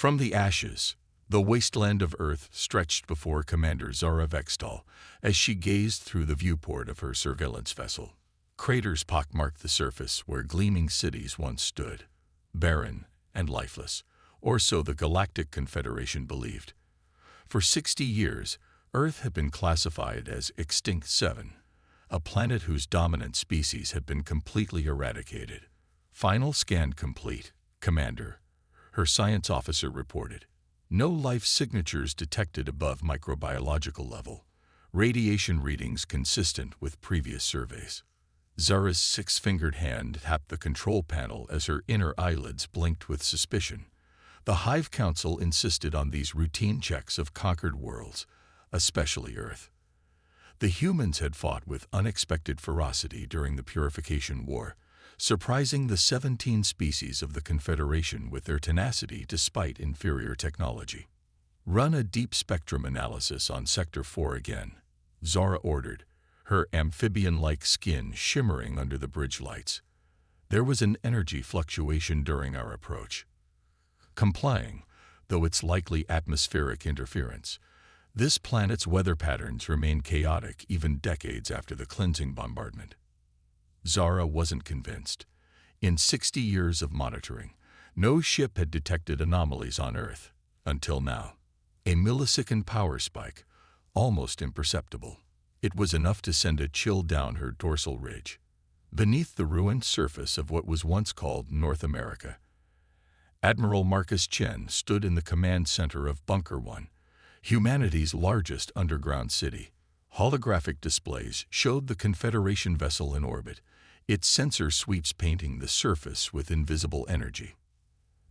From the ashes, the wasteland of Earth stretched before Commander Zara Vextal as she gazed through the viewport of her surveillance vessel. Craters pockmarked the surface where gleaming cities once stood, barren and lifeless, or so the Galactic Confederation believed. For 60 years, Earth had been classified as Extinct 7, a planet whose dominant species had been completely eradicated. Final scan complete, Commander, her science officer reported. No life signatures detected above microbiological level. Radiation readings consistent with previous surveys. Zara's six-fingered hand tapped the control panel as her inner eyelids blinked with suspicion. The Hive Council insisted on these routine checks of conquered worlds, especially Earth. The humans had fought with unexpected ferocity during the Purification War, surprising the 17 species of the Confederation with their tenacity despite inferior technology. Run a deep spectrum analysis on Sector 4 again, Zara ordered, her amphibian-like skin shimmering under the bridge lights. There was an energy fluctuation during our approach. Complying, though it's likely atmospheric interference, this planet's weather patterns remain chaotic even decades after the cleansing bombardment. Zara wasn't convinced. In 60 years of monitoring, no ship had detected anomalies on Earth, until now. A millisecond power spike, almost imperceptible. It was enough to send a chill down her dorsal ridge. Beneath the ruined surface of what was once called North America, Admiral Marcus Chen stood in the command center of Bunker 1, humanity's largest underground city. Holographic displays showed the Confederation vessel in orbit, its sensor sweeps painting the surface with invisible energy.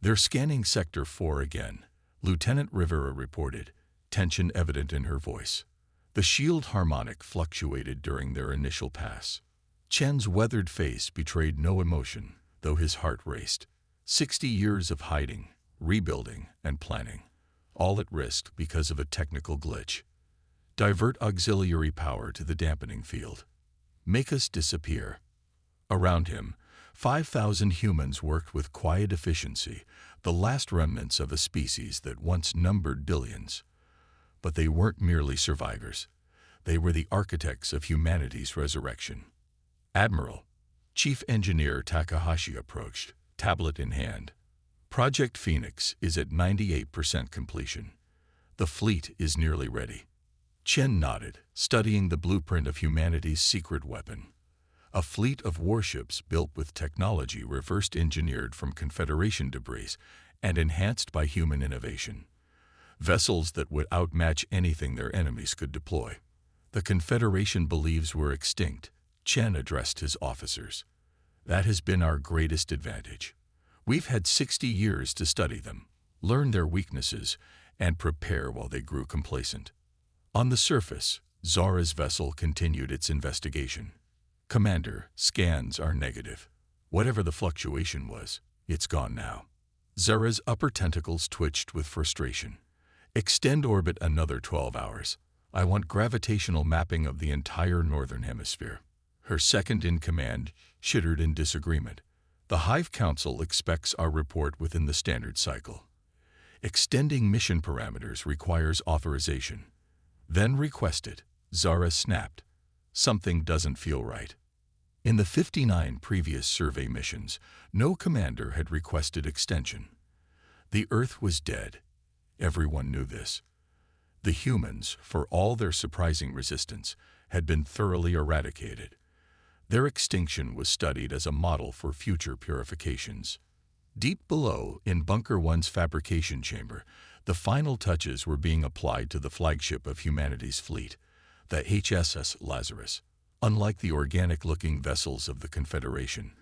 "They're scanning Sector 4 again," Lieutenant Rivera reported, tension evident in her voice. The shield harmonic fluctuated during their initial pass. Chen's weathered face betrayed no emotion, though his heart raced. 60 years of hiding, rebuilding, and planning, all at risk because of a technical glitch. Divert auxiliary power to the dampening field. Make us disappear. Around him, 5,000 humans worked with quiet efficiency, the last remnants of a species that once numbered billions. But they weren't merely survivors. They were the architects of humanity's resurrection. Admiral, Chief Engineer Takahashi approached, tablet in hand. Project Phoenix is at 98% completion. The fleet is nearly ready. Chen nodded, studying the blueprint of humanity's secret weapon. A fleet of warships built with technology reverse engineered from Confederation debris and enhanced by human innovation. Vessels that would outmatch anything their enemies could deploy. The Confederation believes we're extinct, Chen addressed his officers. That has been our greatest advantage. We've had 60 years to study them, learn their weaknesses, and prepare while they grew complacent. On the surface, Zara's vessel continued its investigation. "Commander, scans are negative. Whatever the fluctuation was, it's gone now." Zara's upper tentacles twitched with frustration. "Extend orbit another 12 hours. I want gravitational mapping of the entire northern hemisphere." Her second-in-command chittered in disagreement. "The Hive Council expects our report within the standard cycle. Extending mission parameters requires authorization." "Then request it," Zara snapped. "Something doesn't feel right." In the 59 previous survey missions, no commander had requested extension. The Earth was dead. Everyone knew this. The humans, for all their surprising resistance, had been thoroughly eradicated. Their extinction was studied as a model for future purifications. Deep below, in Bunker 1's fabrication chamber, the final touches were being applied to the flagship of humanity's fleet, the HSS Lazarus. Unlike the organic-looking vessels of the Confederation,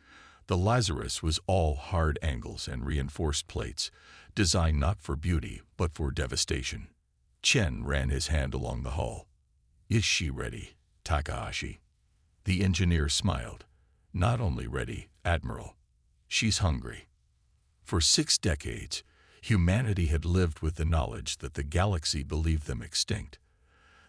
the Lazarus was all hard angles and reinforced plates, designed not for beauty but for devastation. Chen ran his hand along the hull. "Is she ready, Takahashi?" The engineer smiled. "Not only ready, Admiral. She's hungry." For 6 decades, humanity had lived with the knowledge that the galaxy believed them extinct.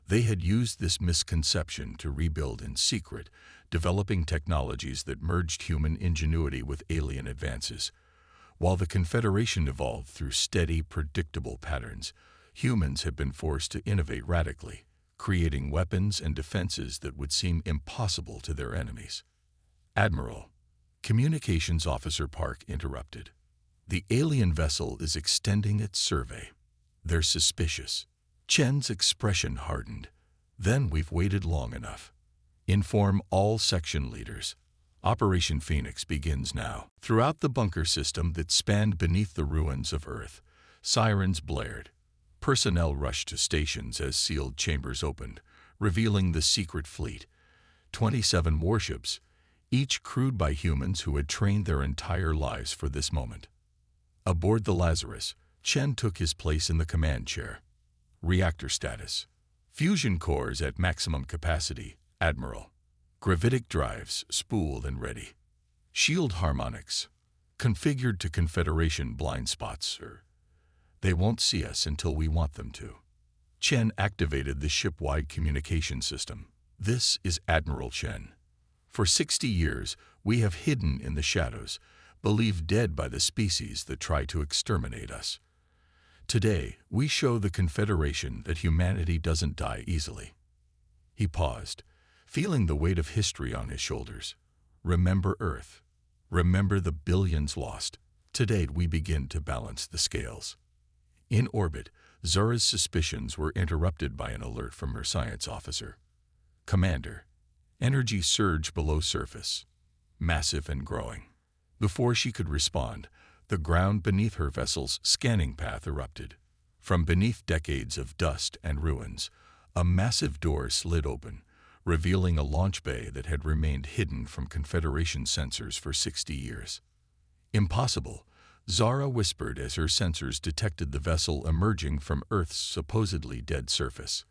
They had used this misconception to rebuild in secret, developing technologies that merged human ingenuity with alien advances. While the Confederation evolved through steady, predictable patterns, humans have been forced to innovate radically, creating weapons and defenses that would seem impossible to their enemies. Admiral, Communications Officer Park interrupted. The alien vessel is extending its survey. They're suspicious. Chen's expression hardened. Then we've waited long enough. Inform all section leaders. Operation Phoenix begins now. Throughout the bunker system that spanned beneath the ruins of Earth, sirens blared. Personnel rushed to stations as sealed chambers opened, revealing the secret fleet. 27 warships, each crewed by humans who had trained their entire lives for this moment. Aboard the Lazarus, Chen took his place in the command chair. Reactor status. Fusion cores at maximum capacity, Admiral. Gravitic drives spooled and ready. Shield harmonics. Configured to Confederation blind spots, sir. They won't see us until we want them to. Chen activated the ship-wide communication system. This is Admiral Chen. For 60 years, we have hidden in the shadows, believed dead by the species that try to exterminate us. Today, we show the Confederation that humanity doesn't die easily. He paused, feeling the weight of history on his shoulders. Remember Earth. Remember the billions lost. Today, we begin to balance the scales. In orbit, Zura's suspicions were interrupted by an alert from her science officer. Commander, energy surge below surface. Massive and growing. Before she could respond, the ground beneath her vessel's scanning path erupted. From beneath decades of dust and ruins, a massive door slid open, revealing a launch bay that had remained hidden from Confederation sensors for 60 years. Impossible, Zara whispered as her sensors detected the vessel emerging from Earth's supposedly dead surface.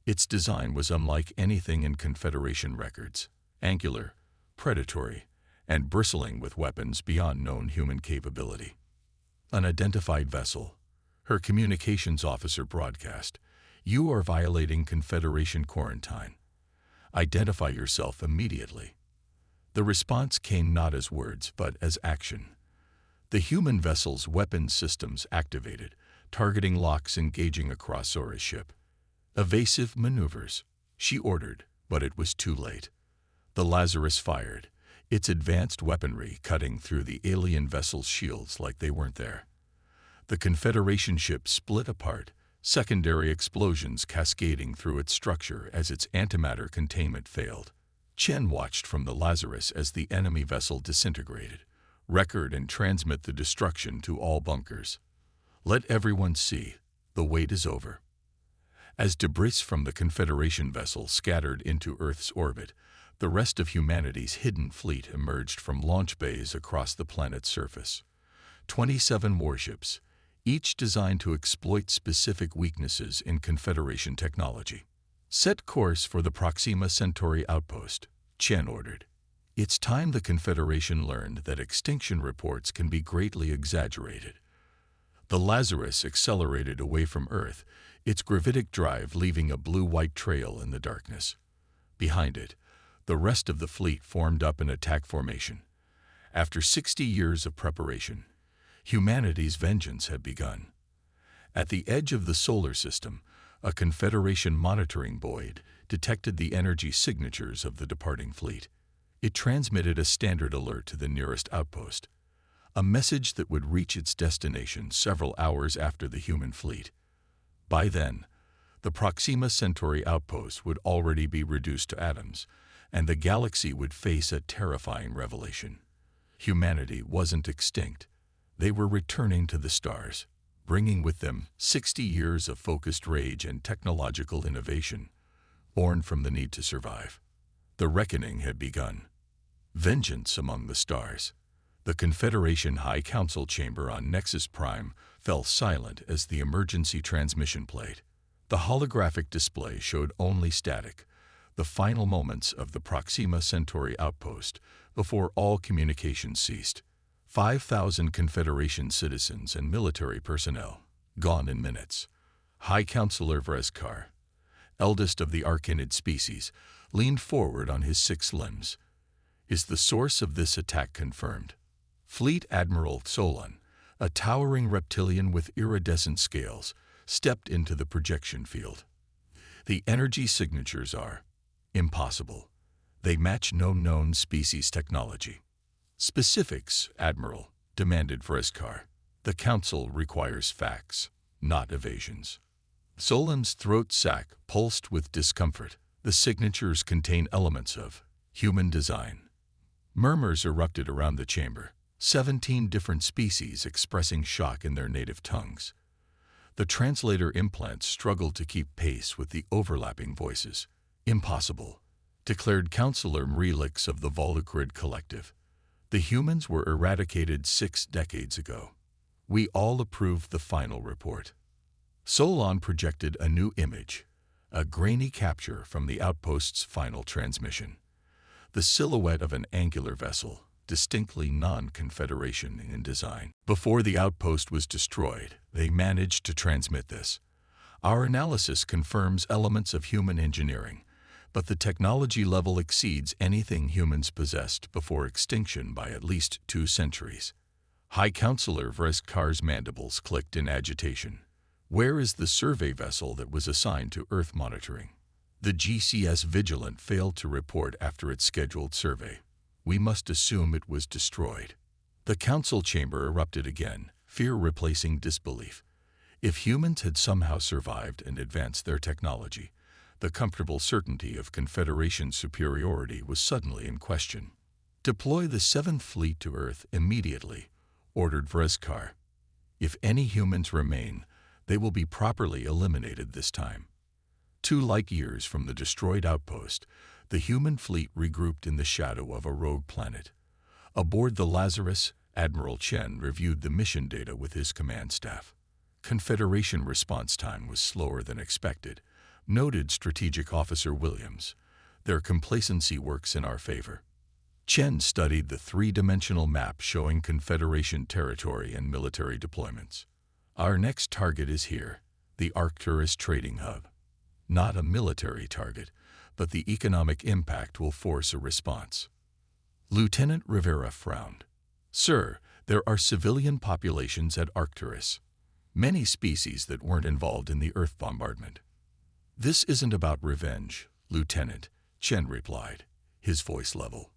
Its design was unlike anything in Confederation records, angular, predatory, and bristling with weapons beyond known human capability. Unidentified vessel, her communications officer broadcast, "You are violating Confederation quarantine. Identify yourself immediately." The response came not as words, but as action. The human vessel's weapons systems activated, targeting locks engaging across Zora's ship. "Evasive maneuvers," she ordered, but it was too late. The Lazarus fired, its advanced weaponry cutting through the alien vessel's shields like they weren't there. The Confederation ship split apart, secondary explosions cascading through its structure as its antimatter containment failed. Chen watched from the Lazarus as the enemy vessel disintegrated. Record and transmit the destruction to all bunkers. Let everyone see, the wait is over. As debris from the Confederation vessel scattered into Earth's orbit, the rest of humanity's hidden fleet emerged from launch bays across the planet's surface. 27 warships, each designed to exploit specific weaknesses in Confederation technology. "Set course for the Proxima Centauri outpost," Chen ordered. It's time the Confederation learned that extinction reports can be greatly exaggerated. The Lazarus accelerated away from Earth, its gravitic drive leaving a blue-white trail in the darkness. Behind it, the rest of the fleet formed up in attack formation. After 60 years of preparation, humanity's vengeance had begun. At the edge of the solar system, a Confederation monitoring buoy detected the energy signatures of the departing fleet. It transmitted a standard alert to the nearest outpost, a message that would reach its destination several hours after the human fleet. By then, the Proxima Centauri outpost would already be reduced to atoms, and the galaxy would face a terrifying revelation. Humanity wasn't extinct. They were returning to the stars, bringing with them 60 years of focused rage and technological innovation, born from the need to survive. The reckoning had begun. Vengeance among the stars. The Confederation High Council chamber on Nexus Prime fell silent as the emergency transmission played. The holographic display showed only static, the final moments of the Proxima Centauri outpost before all communication ceased. 5,000 Confederation citizens and military personnel, gone in minutes. High Counselor Vreskar, eldest of the Arcanid species, leaned forward on his 6 limbs. "Is the source of this attack confirmed?" Fleet Admiral Solon, a towering reptilian with iridescent scales, stepped into the projection field. The energy signatures are impossible. They match no known species technology. Specifics, Admiral, demanded Vriskar. The Council requires facts, not evasions. Solon's throat sac pulsed with discomfort. The signatures contain elements of human design. Murmurs erupted around the chamber, 17 different species expressing shock in their native tongues. The translator implants struggled to keep pace with the overlapping voices. Impossible, declared Counselor Mrelix of the Volocrid Collective. The humans were eradicated 6 decades ago. We all approved the final report. Solon projected a new image, a grainy capture from the outpost's final transmission. The silhouette of an angular vessel, distinctly non-Confederation in design. Before the outpost was destroyed, they managed to transmit this. Our analysis confirms elements of human engineering, but the technology level exceeds anything humans possessed before extinction by at least 2 centuries. High Counselor Vriskar's mandibles clicked in agitation. Where is the survey vessel that was assigned to Earth monitoring? The GCS Vigilant failed to report after its scheduled survey. We must assume it was destroyed. The council chamber erupted again, fear replacing disbelief. If humans had somehow survived and advanced their technology, the comfortable certainty of Confederation superiority was suddenly in question. Deploy the 7th Fleet to Earth immediately, ordered Vriskar. If any humans remain, they will be properly eliminated this time. 2 light years from the destroyed outpost, the human fleet regrouped in the shadow of a rogue planet. Aboard the Lazarus, Admiral Chen reviewed the mission data with his command staff. Confederation response time was slower than expected, noted Strategic Officer Williams. Their complacency works in our favor. Chen studied the 3-dimensional map showing Confederation territory and military deployments. Our next target is here, the Arcturus Trading Hub. Not a military target, but the economic impact will force a response. Lieutenant Rivera frowned. Sir, there are civilian populations at Arcturus. Many species that weren't involved in the Earth bombardment. This isn't about revenge, Lieutenant, Chen replied, his voice level.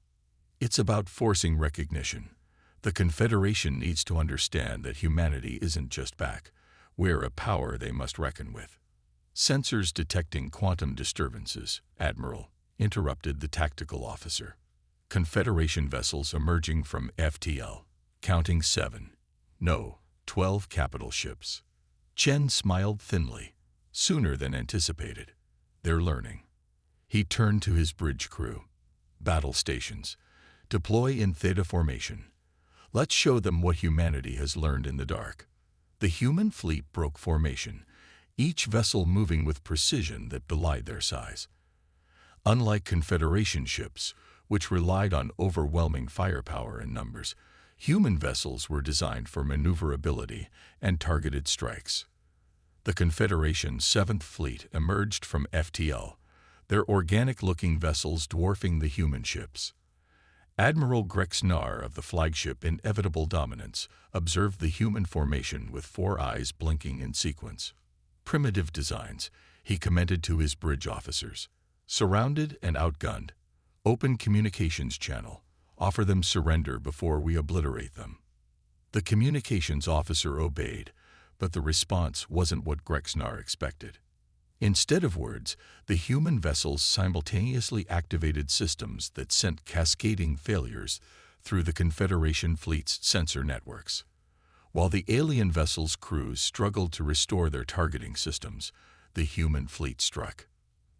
It's about forcing recognition. The Confederation needs to understand that humanity isn't just back. We're a power they must reckon with. Sensors detecting quantum disturbances, Admiral, interrupted the tactical officer. Confederation vessels emerging from FTL, counting 7. No, 12 capital ships. Chen smiled thinly, sooner than anticipated. They're learning. He turned to his bridge crew. Battle stations. Deploy in theta formation. Let's show them what humanity has learned in the dark. The human fleet broke formation, each vessel moving with precision that belied their size. Unlike Confederation ships, which relied on overwhelming firepower and numbers, human vessels were designed for maneuverability and targeted strikes. The Confederation's 7th Fleet emerged from FTL, their organic-looking vessels dwarfing the human ships. Admiral Grexnar of the flagship Inevitable Dominance observed the human formation with 4 eyes blinking in sequence. Primitive designs, he commented to his bridge officers. Surrounded and outgunned. Open communications channel. Offer them surrender before we obliterate them. The communications officer obeyed, but the response wasn't what Grexnar expected. Instead of words, the human vessels simultaneously activated systems that sent cascading failures through the Confederation fleet's sensor networks. While the alien vessel's crews struggled to restore their targeting systems, the human fleet struck.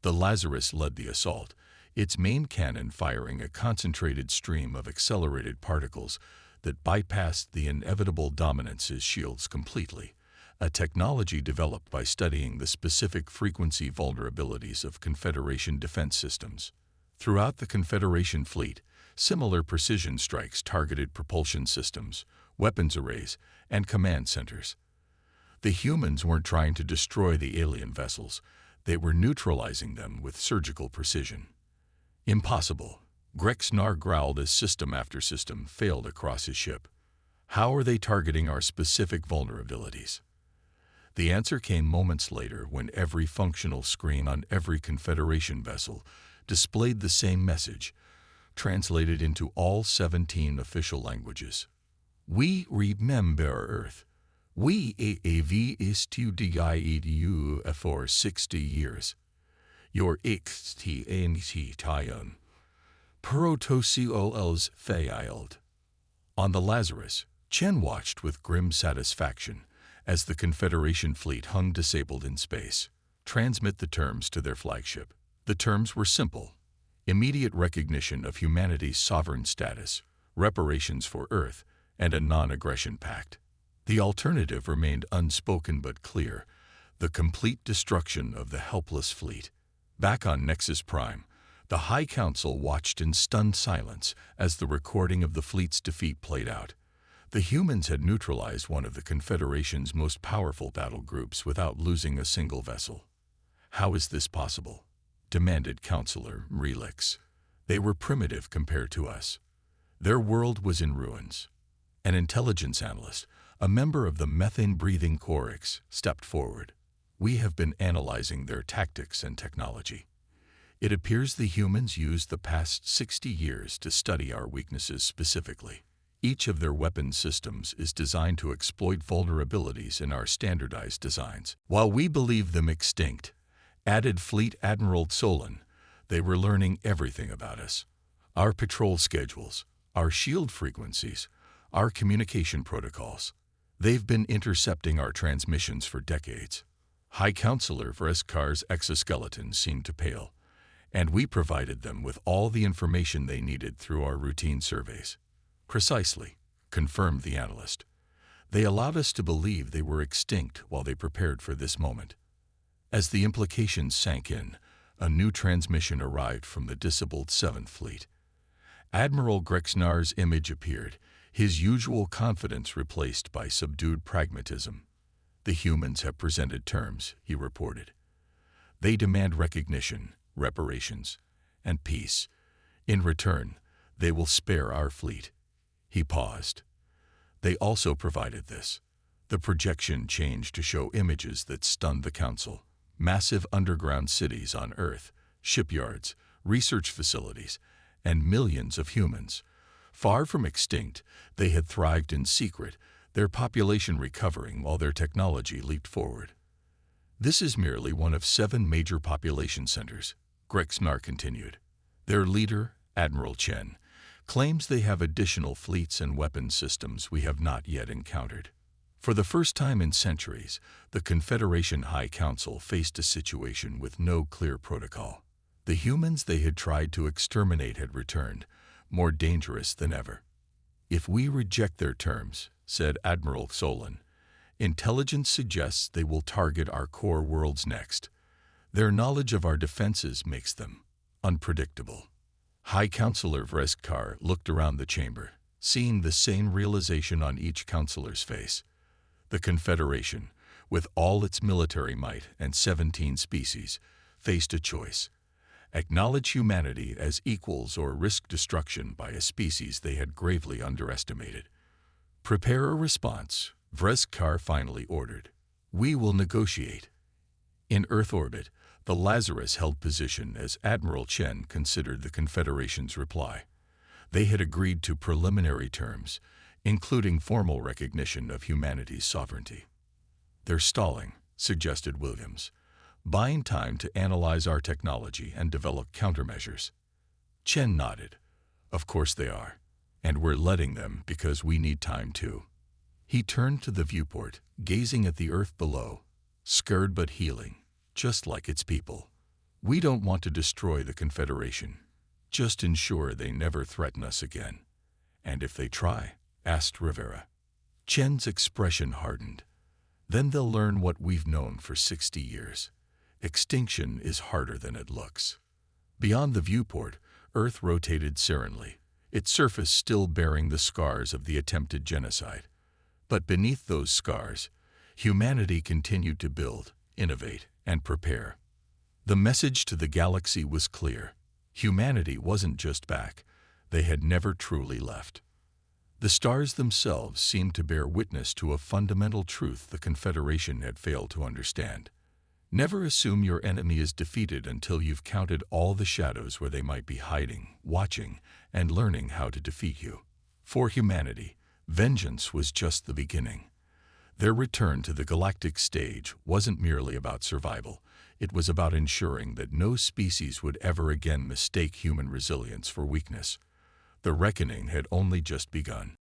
The Lazarus led the assault, its main cannon firing a concentrated stream of accelerated particles that bypassed the Inevitable Dominance's shields completely, a technology developed by studying the specific frequency vulnerabilities of Confederation defense systems. Throughout the Confederation fleet, similar precision strikes targeted propulsion systems, weapons arrays, and command centers. The humans weren't trying to destroy the alien vessels, they were neutralizing them with surgical precision. Impossible. Grexnar growled as system after system failed across his ship. How are they targeting our specific vulnerabilities? The answer came moments later when every functional screen on every Confederation vessel displayed the same message, translated into all 17 official languages. We remember Earth. We have studied you for 60 years. Your extension protocols failed. On the Lazarus, Chen watched with grim satisfaction as the Confederation fleet hung disabled in space. Transmit the terms to their flagship. The terms were simple: immediate recognition of humanity's sovereign status, reparations for Earth, and a non-aggression pact. The alternative remained unspoken but clear: the complete destruction of the helpless fleet. Back on Nexus Prime, the High Council watched in stunned silence as the recording of the fleet's defeat played out. The humans had neutralized one of the Confederation's most powerful battle groups without losing a single vessel. How is this possible? Demanded Counselor Relix. They were primitive compared to us. Their world was in ruins. An intelligence analyst, a member of the methane-breathing Corix, stepped forward. We have been analyzing their tactics and technology. It appears the humans used the past 60 years to study our weaknesses specifically. Each of their weapon systems is designed to exploit vulnerabilities in our standardized designs. While we believe them extinct, added Fleet Admiral Solon, they were learning everything about us. Our patrol schedules, our shield frequencies, our communication protocols. They've been intercepting our transmissions for decades. High Counselor Vreskar's exoskeleton seemed to pale, and we provided them with all the information they needed through our routine surveys. Precisely, confirmed the analyst. They allowed us to believe they were extinct while they prepared for this moment. As the implications sank in, a new transmission arrived from the disabled 7th Fleet. Admiral Grexnar's image appeared, his usual confidence replaced by subdued pragmatism. The humans have presented terms, he reported. They demand recognition, reparations, and peace. In return, they will spare our fleet. He paused. They also provided this. The projection changed to show images that stunned the Council. Massive underground cities on Earth, shipyards, research facilities, and millions of humans. Far from extinct, they had thrived in secret, their population recovering while their technology leaped forward. This is merely one of 7 major population centers, Grexnar continued. Their leader, Admiral Chen, claims they have additional fleets and weapon systems we have not yet encountered. For the first time in centuries, the Confederation High Council faced a situation with no clear protocol. The humans they had tried to exterminate had returned, more dangerous than ever. If we reject their terms, said Admiral Solon, intelligence suggests they will target our core worlds next. Their knowledge of our defenses makes them unpredictable. High Counselor Vreskar looked around the chamber, seeing the same realization on each counselor's face. The Confederation, with all its military might and 17 species, faced a choice: acknowledge humanity as equals or risk destruction by a species they had gravely underestimated. Prepare a response, Vreskar finally ordered. We will negotiate. In Earth orbit, the Lazarus held position as Admiral Chen considered the Confederation's reply. They had agreed to preliminary terms, including formal recognition of humanity's sovereignty. They're stalling, suggested Williams, buying time to analyze our technology and develop countermeasures. Chen nodded. Of course they are, and we're letting them because we need time too. He turned to the viewport, gazing at the Earth below, scared but healing, just like its people. We don't want to destroy the Confederation. Just ensure they never threaten us again. And if they try, asked Rivera. Chen's expression hardened. Then they'll learn what we've known for 60 years. Extinction is harder than it looks. Beyond the viewport, Earth rotated serenely, its surface still bearing the scars of the attempted genocide. But beneath those scars, humanity continued to build, innovate, and prepare. The message to the galaxy was clear. Humanity wasn't just back. They had never truly left. The stars themselves seemed to bear witness to a fundamental truth the Confederation had failed to understand. Never assume your enemy is defeated until you've counted all the shadows where they might be hiding, watching, and learning how to defeat you. For humanity, vengeance was just the beginning. Their return to the galactic stage wasn't merely about survival. It was about ensuring that no species would ever again mistake human resilience for weakness. The reckoning had only just begun.